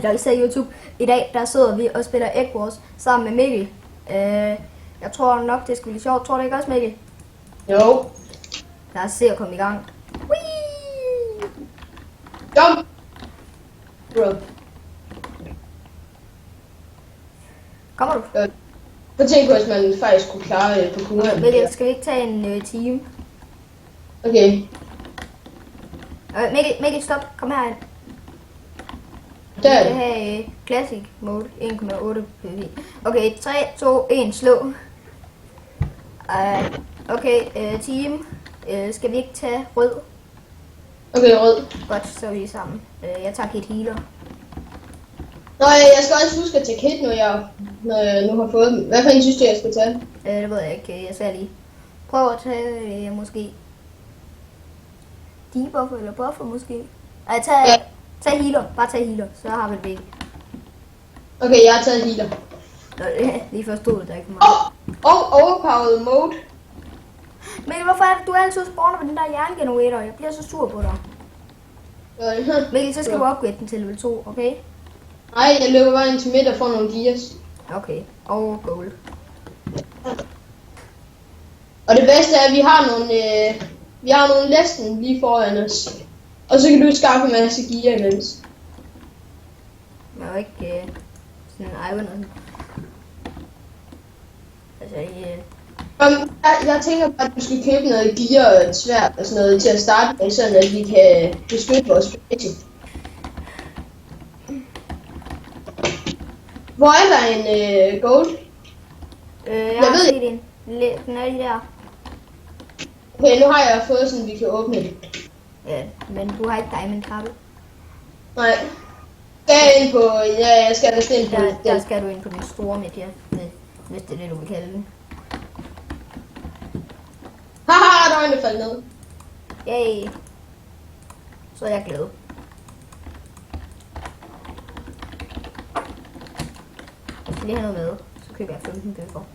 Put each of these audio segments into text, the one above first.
der I ser YouTube. I dag, der sidder vi og spiller Egg Wars sammen med Mikkel. Jeg tror nok, det skal blive sjovt. Tror du ikke også, Mikkel? Jo. Lad os se at komme i gang. Whee! Jump! Bro. Kommer du? Prøv at tænke på, hvis man faktisk kunne klare det på kuglen. Mikkel, skal vi ikke tage en time? Okay. Mikkel, stop. Kom herhen. Der. Vi skal have Classic Mode 1,8 pv. Okay, 3, 2, 1, slå. Okay, team. Skal vi ikke tage rød? Okay, rød. Godt, så er vi sammen. Jeg tager Kit Healer. Nej, jeg skal også huske at tage kit, når jeg nu har fået dem. Hvad for en synes du, jeg skal tage? Det ved jeg ikke. Jeg ser lige. Prøv at tage måske debuffer eller buffer måske. Tag healer. Bare tag healer. Så har vi det væk. Okay, jeg har taget healer. Lige forstod det, der ikke meget. Overpowered mode. Mikkel, hvorfor er det, du altid spawner med den der jerngenerator? Jeg bliver så sur på dig. Mikkel, så skal du upgrade den til level 2, okay? Nej, jeg løber bare ind til midt og får nogle gears. Okay, og gold. Og det bedste er, at vi har nogle læsten lige foran os. Og så kan du skaffe en masse gear imens. Jeg er jo ikke sådan en iron. Altså, jeg tænker bare, at du skal købe noget gear og et sværd og sådan noget til at starte med, sådan at vi kan beskytte vores base. Hvor er der en gold? jeg har set en. Den er lige der. Okay, nu har jeg fået sådan, at vi kan åbne det. Ja, men du har ikke diamond kabel. Nej. Skal jeg ind på... Ja, jeg skal da ind på... Der skal du ind på den store midt, ja. Hvis det er det, du vil kalde den. Haha, der var en, der faldt ned. Yay. Så er jeg glad. Jeg skal lige have noget med. Så køber jeg 15 bøger.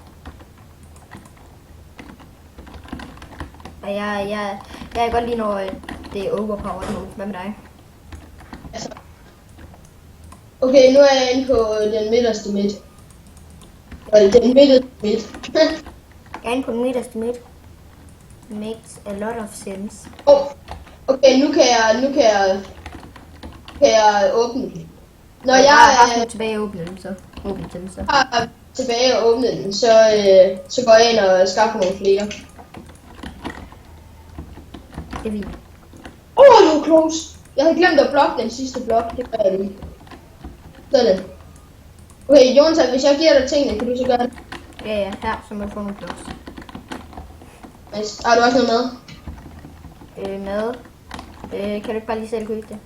Og jeg kan godt lide, når det er overpowered nu. Hvad med dig? Altså. Okay, nu er jeg inde på den midterste midt. Eller den midterste midt. Jeg er inde på den midterste midt. Makes a lot of sense. Okay, nu kan jeg åbne den. Når jeg har tilbage og åbne den, så åbne den så. Har tilbage og åbne den, så går jeg ind og skaffer nogle flere. Det er fint. Det var close. Jeg havde glemt at blokke den sidste blok. Det gør jeg lige. Sådan. Okay, Jonathan, hvis jeg giver dig tingene, kan du så gøre det? Ja, her, så må du få nogle blocks. Nice. Har du også noget med? Mad. Kan du ikke bare lige selv købe det?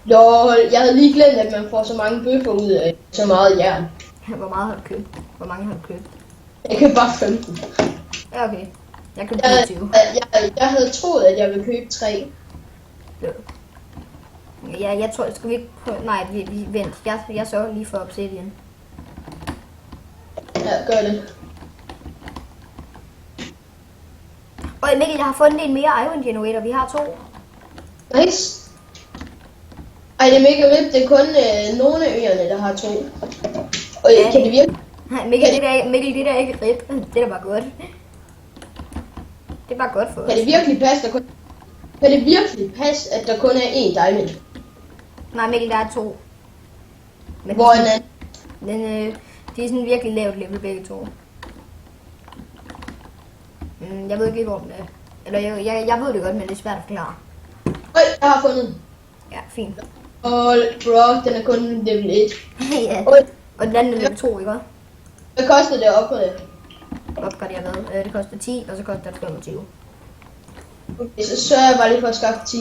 Jo, jeg havde lige glemt, at man får så mange bøffer ud af så meget jern. Hvor meget har du købt? Hvor mange har du købt? Jeg købte bare 15. Ja, okay. Jeg købte 20. Jeg havde troet, at jeg ville købe 3. Ja, jeg tror, skal vi ikke prøve... Nej, vi vent. Jeg sørger lige for obsidian. Ja, gør det. Mikkel, jeg har fundet en mere iron generator. Vi har 2. Nice. Ej, det er mega vildt. Det er kun nogle af øerne, der har 2. Og Ja, kan det virke? Nej, Mikkel, det der er ikke rigtigt. Det er da bare godt. Det er bare godt for os. Kan det virkelig passe, at der kun er én diamond? Nej, Mikkel, der er 2. Men Hvor er den anden? Men de er sådan virkelig lavt level begge 2. Jeg ved ikke hvor den er. Eller jeg ved det godt, men det er svært at forklare. Jeg har fundet den. Ja, fint. Bro, den er kun level 1. Ja. Og den anden er level 2, ikke? Hvad koster det at opgradere? Godt jeg ved. Det koster 10, og så koster det 25. Okay, så sørger jeg bare lige for at skaffe 10.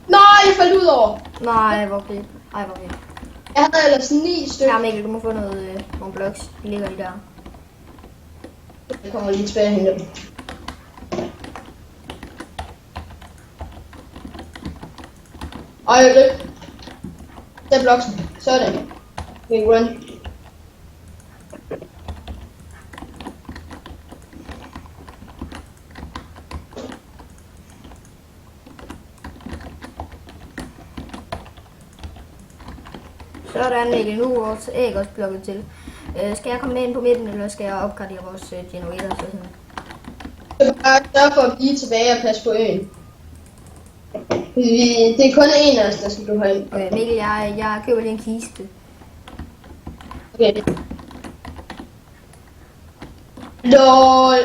Nej, jeg faldt ud over. Nej, hvor fedt. Ej, hvor fedt. Jeg havde ellers 9 stykker. Ja, Mikkel, du må få nogle blocks. De ligger lige der. Jeg kommer lige tilbage og henter dem. Ej, det. Tag bloksen. Sådan. Vi run. Sådan, Mikkel. Nu er vores æg også plukket til. Skal jeg komme med ind på midten, eller skal jeg opgradere vores generator? Så sådan? Jeg skal bare sørge for at blive tilbage og passe på øen. Det er kun en af os, der skal gå hjem. Okay, Mikkel, jeg køber lige en kiste. Okay. LOL.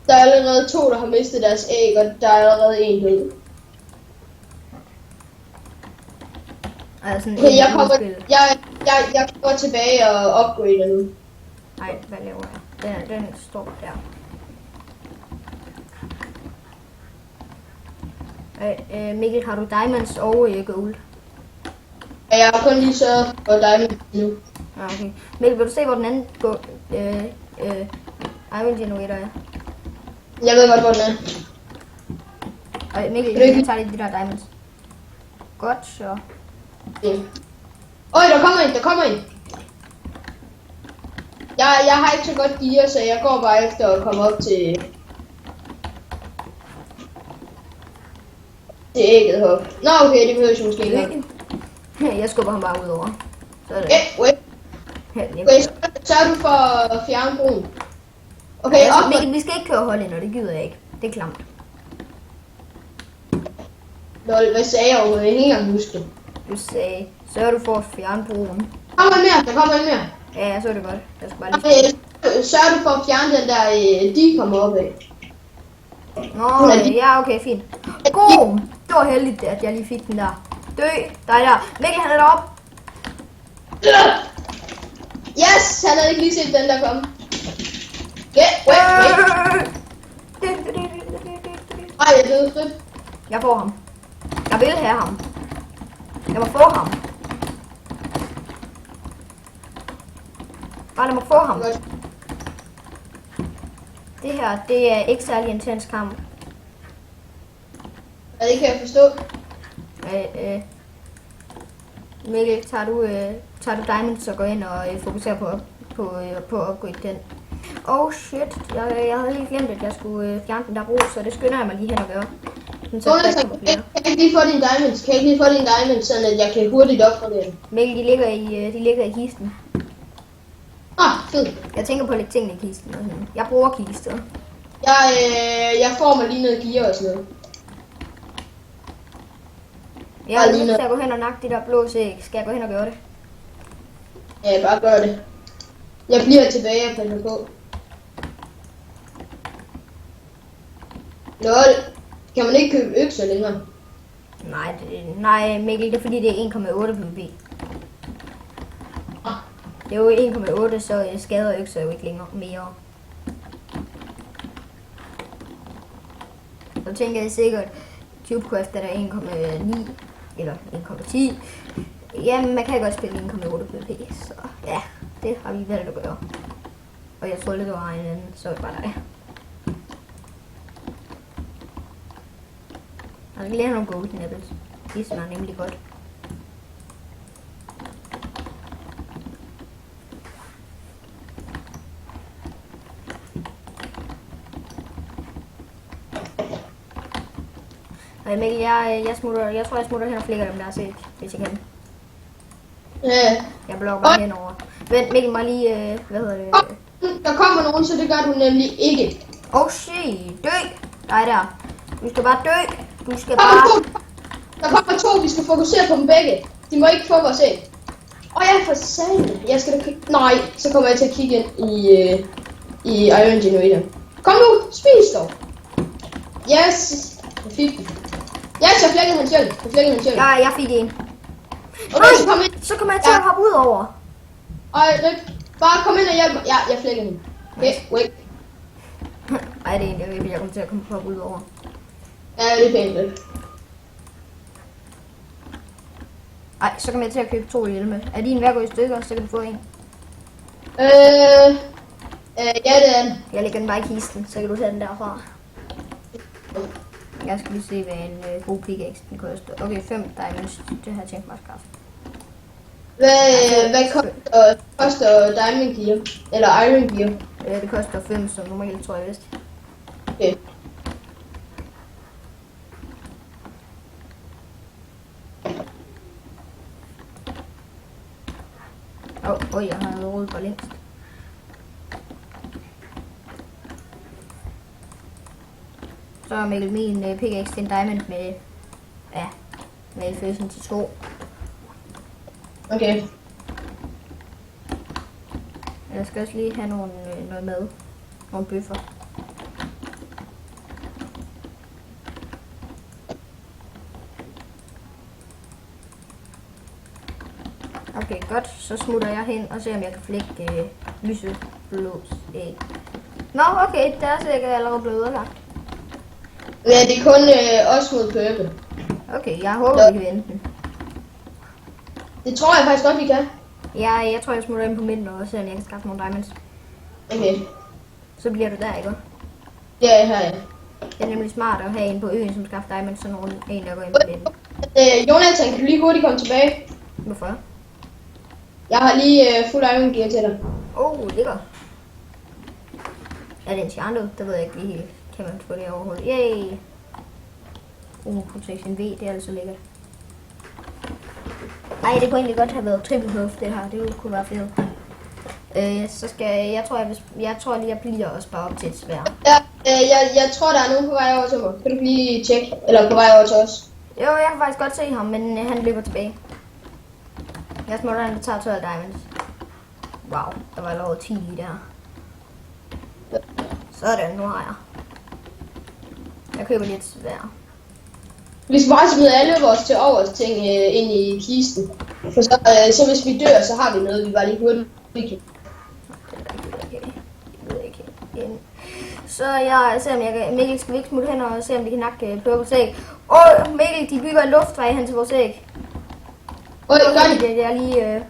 Der er allerede 2, der har mistet deres æg, og der er allerede 1 død. Altså, Okay, jeg kommer tilbage og upgrader nu. Nej, hvad laver jeg? Den står der. Mikkel, har du diamonds og gold? Ja, jeg har kun lige sørget for diamond nu. Ja, okay. Mikkel, vil du se, hvor den anden iron generator er? Jeg ved godt, hvor den er. Og Mikkel, jeg tager lige de der diamonds. Godt, så. Okay. Øj, der kommer en. Jeg har ikke så godt gear, så jeg går bare efter at komme op til ægget heroppe. Nå, okay, det behøver jeg måske ikke. Jeg skubber ham bare ud over. Så er det. Wait. Okay, så er du for at fjerne broen. Okay, altså, op. Mikkel, vi skal ikke køre hold ind, og det gider jeg ikke. Det er klamt. Lol, hvad sagde jeg overhovedet? Jeg kan ikke engang huske det. Du sagde, sørger du for at fjerne broen. Der kommer en mere. Ja, så er det godt. Jeg skal bare lige... Sørger du for at fjerne den der, de kommer op af. Nå, ja, okay, fint. God! Det var heldigt, at jeg lige fik den der. Dø! Dig der. Mikkel, han er deroppe. Yes, han havde ikke lige set den der komme. Wait. Ej, jeg døde frit. Jeg får ham. Jeg vil have ham. Jeg må få ham. Bare lad mig få ham. Godt. Det her, det er ikke særlig intens kamp. Ja, det kan jeg forstå. Mikkel, tager du diamonds og går ind og fokuserer på at upgrade den. Oh shit, jeg havde lige glemt, at jeg skulle fjerne den der bro, så det skynder jeg mig lige hen og gøre. Jonas, kan jeg ikke lige få dine diamonds? Sådan at jeg kan hurtigt opgradere dem? Mikkel, de ligger i kisten. Fedt. Jeg tænker på at lægge tingene i kisten. Og sådan. Jeg bruger kister. Jeg får mig lige noget gear og sådan noget. Jeg har lyst til at gå hen og nakke de der blå sæg. Skal jeg gå hen og gøre det? Ja, bare gør det. Jeg bliver tilbage og passer på. LOL. Kan man ikke købe økser længere? Nej, Mikkel, det er fordi det er 1,8 PvP. Det er jo 1,8, så skader økser jo ikke længere mere. Så tænker jeg sikkert, CubeCraft er der 1,9 eller 1,10. Jamen, man kan godt spille 1,8 PvP, så ja, det har vi valgt at gøre. Og jeg tror lidt, det var en anden, så er det bare dig. Jeg vil lige have nogle golden apples. De smager nemlig godt. Og Mikkel, jeg tror jeg smutter hen og flækker dem der set, hvis jeg kan. Ja. Jeg blokker bare henover. Vent, Mikkel, mig lige, hvad hedder det? Der kommer nogen, så det gør du nemlig ikke. Oh shit, dø! Dig der. Du skal bare dø. Du skal bare... Der kommer 2, vi skal fokusere på dem begge. De må ikke få vores æg. Ja, for satan. Jeg skal da kigge... Nej, så kommer jeg til at kigge ind i Iron Generator. Kom nu, spis dog. Yes. Jeg fik den. Yes, jeg flækkede hans hjelm. Ja, jeg fik en. Okay, så kommer jeg til at hoppe ud over. Bare kom ind og hjælp mig. Ja, jeg flækkede den. Okay, wait. Ej, det er egentlig rigtigt, jeg kommer til at komme ud over. Ja, det er pænt lidt. Ej, så kommer jeg til at købe 2 hjelme. Er din hver gå i stykker, så kan du få en. Ja, det er den. Jeg lægger den bare i kisten, så kan du tage den derfra. Jeg skal lige se, hvad en god pickaxe den koster. Okay, 5 diamonds, det har jeg tænkt mig at skaffe. Hvad koster diamond gear? Eller iron gear? Det koster 5, så normalt tror jeg vist. Okay. Jeg har rodet for længst. Så er Mikkel min pickaxe til en diamond med, ja, med følelsen til 2. Okay. Jeg skal også lige have noget mad. Nogle bøffer. Okay, godt. Så smutter jeg hen og ser, om jeg kan flække lyseblås æg. Nå, okay. Deres æg er allerede blevet ødelagt. Ja, det er kun os mod purple. Okay, jeg håber, vi kan vinde den. Det tror jeg faktisk godt, vi kan. Ja, jeg tror, jeg smutter ind på midten og ser, om jeg kan skaffe nogle diamonds. Okay. Så bliver du der, ikke? Ja, her ja. Det er nemlig smart at have en på øen, som skaffer diamonds, så en, der går ind på midten. Jonathan, kan du lige hurtigt komme tilbage? Hvorfor? Jeg har lige fuld iron gear til dig. Lækker. Er det en enchanted? Det ved jeg ikke lige helt. Kan man få det overhovedet? Yay! Protection V, det er altså lækkert. Ej, det kunne egentlig godt have været triple health, det her. Det kunne være fedt. Så skal jeg tror lige, jeg bliver og sparer op til et sværd. Ja, jeg tror, der er nogen på vej over til mig. Kan du lige tjekke? Eller på vej over til os? Jo, jeg kan faktisk godt se ham, men han løber tilbage. Jeg smutter, han tager 12 diamonds. Wow, der var allerede 10 lige der. Sådan, nu har jeg. Jeg køber lidt svær. Vi skal bare smide alle vores til overs ting ind i kisten. For så hvis vi dør, så har vi noget, vi bare lige burde. Så jeg ser, om jeg kan... Mikkel, skal vi ikke smutte hen og se, om vi kan nakke purples æg? Mikkel, de bygger en luftvej hen til vores æg. Gør de? Det er lige...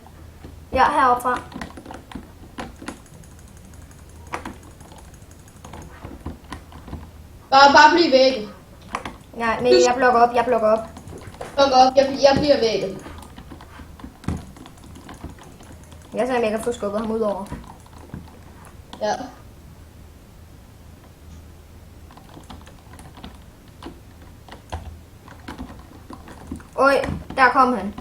Ja, heroppe fra. Bare bliv væk. Nej, Mikkel, jeg blokker op. Blok op, jeg bliver væk. Jeg ser, om jeg kan få skubbet ham ud over. Ja. Der kom han.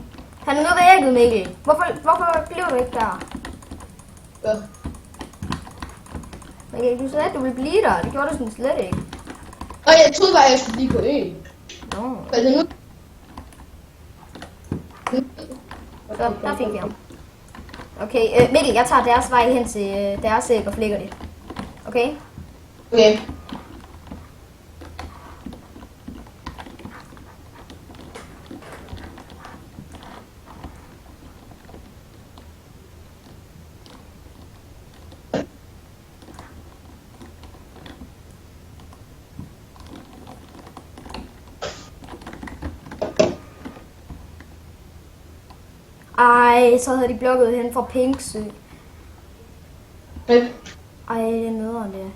Han er nede ved ægget, Mikkel. Hvorfor blev du ikke der? Ja. Mikkel, du sagde, at du ville blive der. Det gjorde du sådan slet ikke. Og jeg troede bare, at jeg skulle blive på øen. Nå. Altså nu... Så, der fik vi ham. Okay, Mikkel, jeg tager deres vej hen til deres æg og flækker det. Okay? Okay. Ej, så havde de blokket hen fra Pinksø. Okay. Ej, det er nederen det.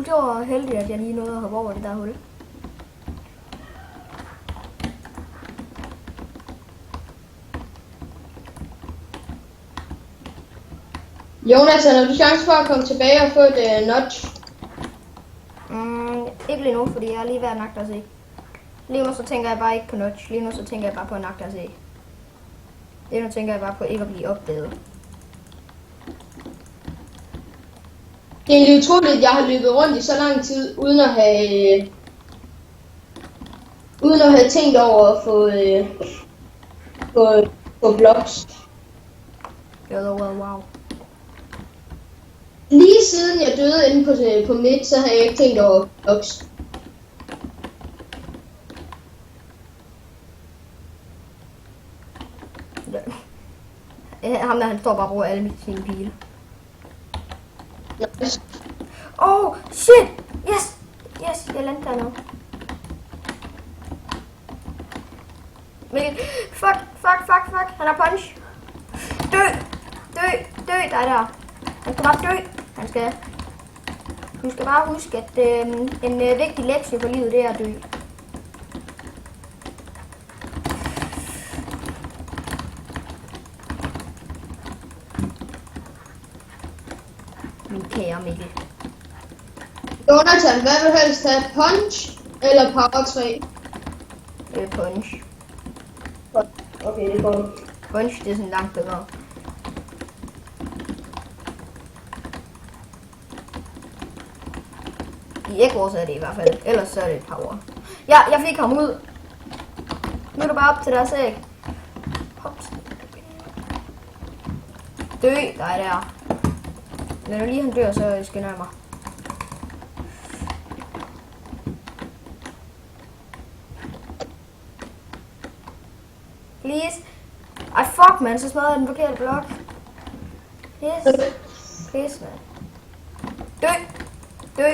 Det var heldigt, at jeg lige nåede at hoppe over det der hul. Jonathan, har du chance for at komme tilbage og få et notch? Ikke lige nu, fordi jeg er lige ved at nakke at se. Lige nu så tænker jeg bare ikke på notch. Lige nu så tænker jeg bare på at nakke at se. Lige nu tænker jeg bare på ikke at blive opdaget. Det er egentlig utroligt, at jeg har løbet rundt i så lang tid, uden at have tænkt over at få blocks. Det var wow. Lige siden jeg døde inde på midt, så har jeg ikke tænkt over blocks. Ham der, han står bare og bruger alle sine pile. Yes. Shit! Yes! Yes, jeg landte der nu. Mikkel, fuck, han har punch. Dø, dig der. Han skal bare dø. Du skal bare huske, at en vigtig lektie for livet, det er at dø. Min kære Mikkel. Jonathan, hvad vil du helst have? Punch eller power 3? Punch. Okay, det går. Bunch, det er sådan langt bedre. I Egg Wars er det i hvert fald. Ellers så er det power. Ja, jeg fik ham ud. Nu er det bare op til deres æg. Hops. Dø, dig der. Når lige han dør, så skynder jeg mig. Please. Ej, fuck, man. Så smadrer jeg den forkerte blok. Yes. Please, man. Dø. Dø.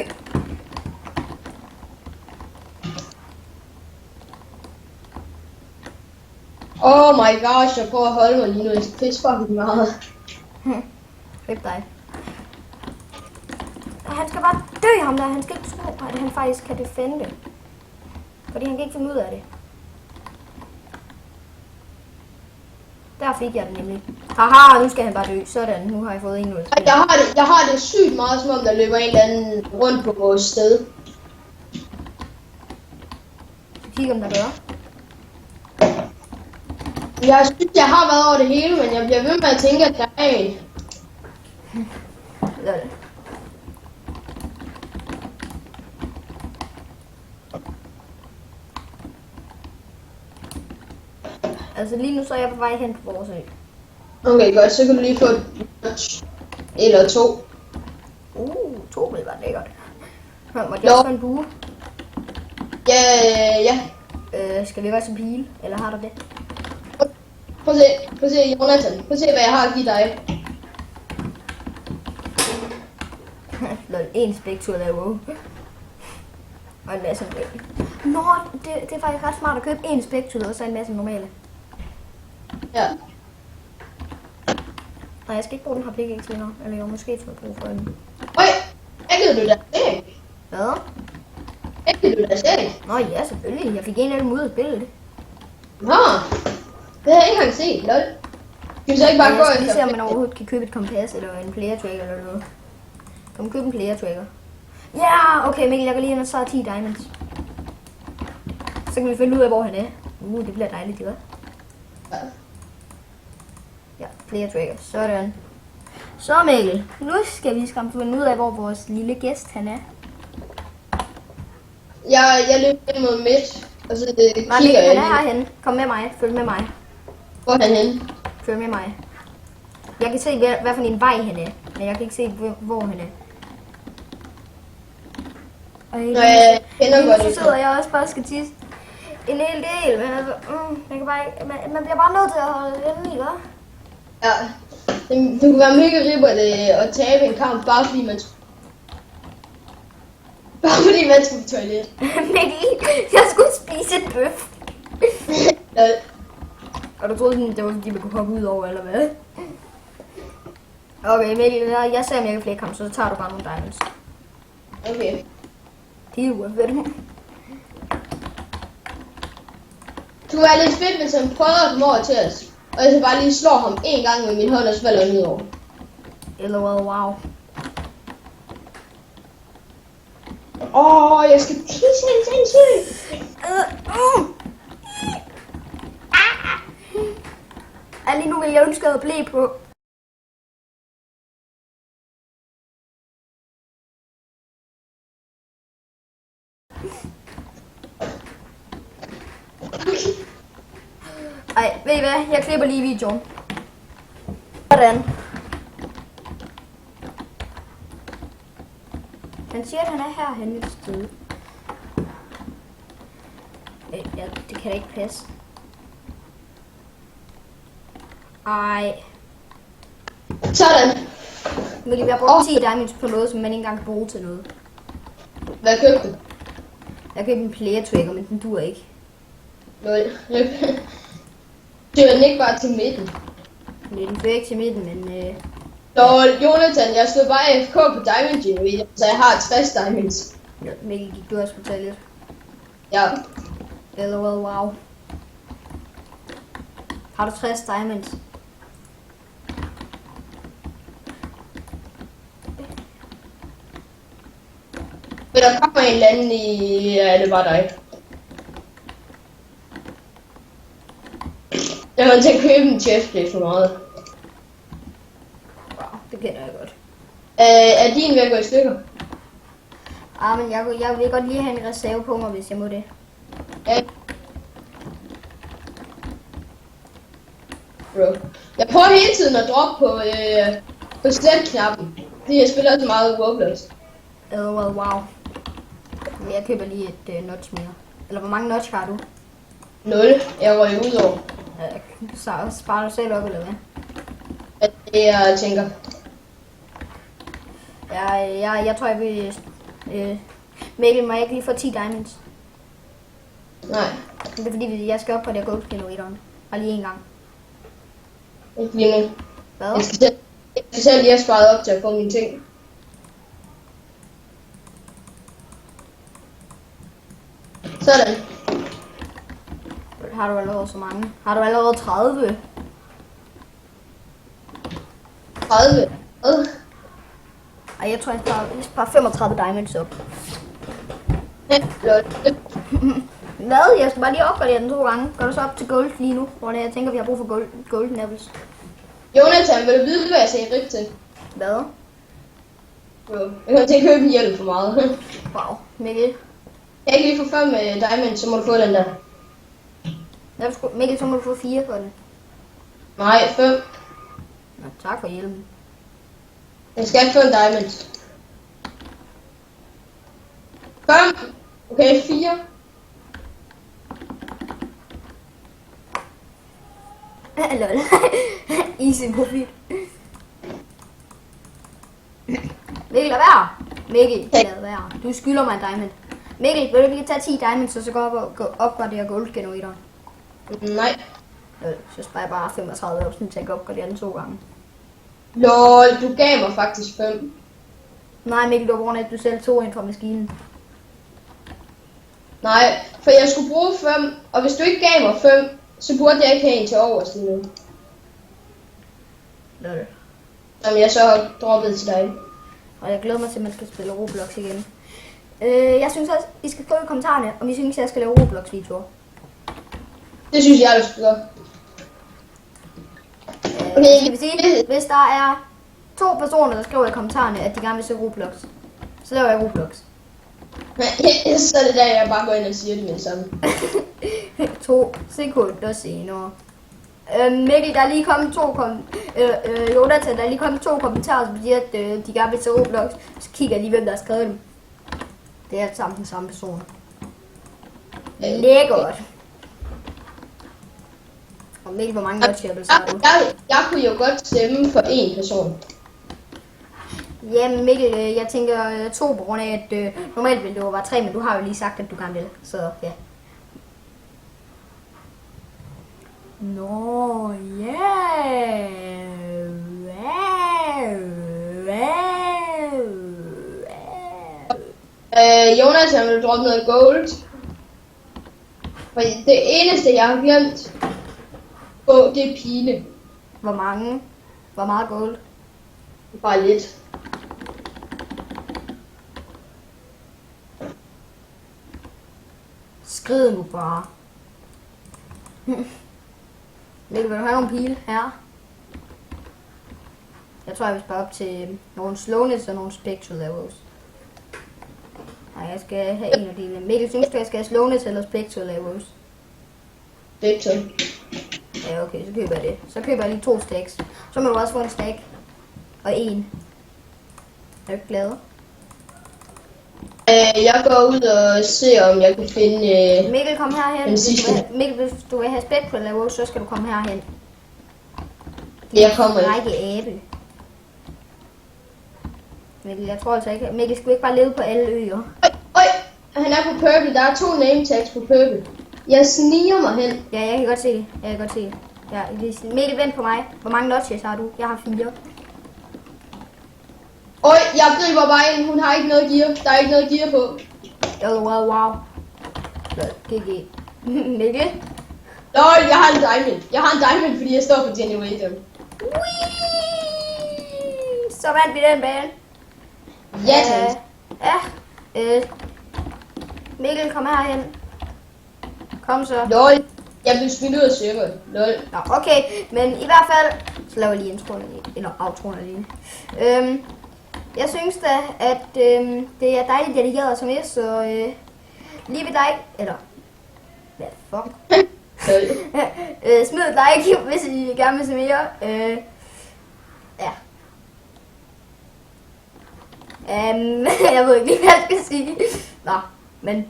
Oh my gosh, jeg prøver at holde mig lige nu. Jeg skal pisse fucking meget. Flip dig. Han skal bare dø, ham der. Han skal ikke tro, at han faktisk kan defende. Fordi han kan ikke finde ud af det. Der fik jeg den nemlig. Haha, nu skal han bare dø. Sådan, nu har jeg fået 1-0. Jeg har det sygt meget, som om der løber en eller anden rundt på vores sted. Kig om der gør. Jeg synes, jeg har været over det hele, men jeg bliver ved med at tænke, at der er en. Lol. Altså lige nu så er jeg på vej hen på vores ø. Okay, godt, så kan du lige få et notch. Eller 2. 2 vil være lækkert. Må jeg også få en bue? Ja. Skal vi være som pile? Eller har du det? Prøv at se, Jonathan. Prøv at se, hvad jeg har at give dig. Lol, en spektur der, wow. Og en masse normale. Nå, det er faktisk ret smart at købe en spektur og så en masse normale. Ja. Nej, jeg skal ikke bruge den her pickaxe længere. Eller jo, måske får jeg brug for den. Øj, æggede du deres æg? Hvad? Æggede du deres æg? Nå ja, selvfølgelig. Jeg fik en af dem ud af spillet. Nå, det har jeg ikke engang set, lol. Skal vi så ikke bare gå Jeg skal lige se, efter? om man overhovedet kan købe et kompas eller en player tracker eller noget. Kan man købe en player tracker? Ja, okay Mikkel, jeg går lige ind og så 10 diamonds. Så kan vi finde ud af, hvor han er. Det bliver dejligt, ikke? Ja. Ja, player tracker. Sådan. Så Mikkel, nu skal vi skam finde ud af, hvor vores lille gæst han er. Jeg løber ind mod midt, og så Nej, kigger Mikkel, jeg han er lige. herhenne. Kom med mig. Følg med mig. Hvor er han henne? Følg med mig. Jeg kan se, hvad for en vej han er. Men jeg kan ikke se, hvor han er. Og Nå, jeg kender godt så det. sidder jeg også bare og skal tisse en hel del, men altså, man kan bare ikke, man bliver bare nødt til at holde den i, hva'? Ja. Det kunne være mega ribber at tabe en kamp, bare fordi man skulle på toilet. Mikkel, jeg skulle spise et bøf. Lol. Og du troede, det var fordi, man kunne hoppe ud over, eller hvad? Okay, Mikkel, jeg ser, om jeg kan flere kamp, så tager du bare nogle diamonds. Okay. Det er jo fedt. Det kunne være lidt fedt, hvis han prøvede at komme over til os. Og jeg så bare lige slår ham en gang med min hånd, og så falder han ned over. LOL, wow. Jeg skal tisse helt sindssygt. Lige nu vil jeg ønske at blive på. Ej, ved I hvad? Jeg klipper lige videoen. Sådan. Han siger, at han er herhenne et sted. Ja, det kan da ikke passe. Ej. Sådan. Mikkel, vi har brugt 10 diamonds på noget, som man ikke engang kan bruge til noget. Hvad købte du? Jeg købte en player tracker, men den duer ikke. Lol. Det var den ikke bare til midten. Men den fører ikke til midten, men Lol, Jonathan, jeg stod bare AFK på Diamond Generator, så jeg har 60 diamonds. ja, Mikkel, gik du også på toilet? Ja. LOL, wow. Har du 60 diamonds? Men der kommer en eller anden i... Ja, det var dig. Jeg var til at købe en chestplate for meget. Wow, det kender jeg godt. Er din ved at gå i stykker? Men jeg vil godt lige have en reserve på mig, hvis jeg må det. Ja. Bro. Jeg prøver hele tiden at droppe på slet-knappen. Fordi jeg spiller så meget Roblox. Wow. Jeg køber lige et notch mere. Eller hvor mange notch har du? 0. Jeg røg ud over. Så sparer du selv op, eller hvad? Det jeg tænker. Jeg tror, jeg vil... Mikkel, må jeg ikke lige få 10 diamonds? Nej, Det er fordi, jeg skal op på det goldgeneratoren. Bare lige en gang. ikke lige nu. Hvad? Jeg skal selv lige have sparet op til at få mine ting. Sådan. Har du allerede så mange? Har du allerede 30? 30. Ej, jeg tror, jeg sparer 35 diamonds op. Lol. Hvad? Jeg skal bare lige opgradere den 2 gange. Går du så op til gold lige nu? Hvor det, jeg tænker, vi har brug for golden apples. Jonathan, vil du vide, hvad jeg sagde rip til? Hvad? Bro, jeg kan til at købe en hjælp for meget. Wow, Mikkel. Jeg kan lige få 5 diamonds, så må du få den der. Mikkel, så må du få 4 for den. Nej, 5. Nå, tak for hjælpen. Jeg skal ikke få en diamond. 5. Okay, 4. Lol. Easy profil. Mikkel, lad være. Mikkel, lad være. Du skylder mig en diamond. Mikkel, vil du lige tage 10 diamonds, og så gå op og opgradere goldgeneratoren? Nej. Så sparer jeg bare 35 op, så jeg kan opgradere den 2 gange. Lol, du gav mig faktisk 5. Nej, Mikkel, det var grund af, at du selv tog ind fra maskinen. Nej, for jeg skulle bruge 5, og hvis du ikke gav mig 5, så burde jeg ikke have en til overs lige nu. Lol. Som jeg så har droppet til dig. Og jeg glæder mig til, at man skal spille Roblox igen. Jeg synes også, I skal skrive i kommentarerne, om I synes, jeg skal lave Roblox-videoer. Det synes jeg, du skal gøre. Skal vi sige, hvis der er 2 personer, der skriver i kommentarerne, at de gerne vil se Roblox, så laver jeg Roblox. Så er det der, jeg bare går ind og siger det med det samme. 2 sekunder senere. Mikkel, der er lige kommet 2 Jonathan, der er lige kommet 2 kommentarer, som siger, at de gerne vil se Roblox. Så kigger jeg lige, hvem der har skrevet dem. Det er alt sammen den samme person. Lækkert. Og Mikkel, hvor mange notch-apples har du? Jeg kunne jo godt stemme for en person. Jamen Mikkel, jeg tænker 2 på grund af, at normalt ville det jo være 3, men du har jo lige sagt, at du gerne vil. Så ja. Nå, ja. Jonas, jeg vil droppe noget gold. For det eneste, jeg har glemt på, det er pile. Hvor mange? Hvor meget gold? Bare lidt. Skrid nu bare. Mikkel, vil du have nogle pile her? Jeg tror, jeg vil spare op til nogle slowness og nogle spectral levels. Nej, jeg skal have en af dine. Mikkel, synes du, jeg skal have slowness eller spectral levels? Spectral. Ja, okay, så køber jeg det. Så køber jeg lige 2 stacks. Så må du også få en stack. Og 1. Er du ikke glad? Jeg går ud og ser, om jeg kan finde... Mikkel, kom herhen. Den sidste. Mikkel, hvis du vil have spectral levels, så skal du komme herhen. Jeg kommer ikke. Række abe. Mikkel, jeg tror altså ikke... Mikkel, skal vi ikke bare leve på alle øer? Øj, han er på purple. Der er 2 name tags på purple. Jeg sniger mig hen. Ja, jeg kan godt se det. Jeg kan godt se det. Ja, Mikkel, vent på mig. Hvor mange notches har du? Jeg har 4. Øj, jeg griber bare ind. Hun har ikke noget gear. Der er ikke noget gear på. Wow. GG. Mikkel? Lol, jeg har en diamond. Jeg har en diamond, fordi jeg står på generator. Så vandt vi den bane. Ja, tak. Ja. Mikkel, kom herhen. Kom så. Lol. Jeg blev smidt ud af serveren. Lol. Nå, okay, men i hvert fald, så laver jeg lige introen, eller outroen lige. Jeg synes da, at det er dejligt delegeret som er, så lige ved dig, eller hvad fuck. Smid et like, hvis I gerne vil se mere. Ja. Jeg ved ikke lige, hvad jeg skal sige. Nå, men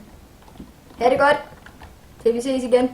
ha' det godt, til vi ses igen.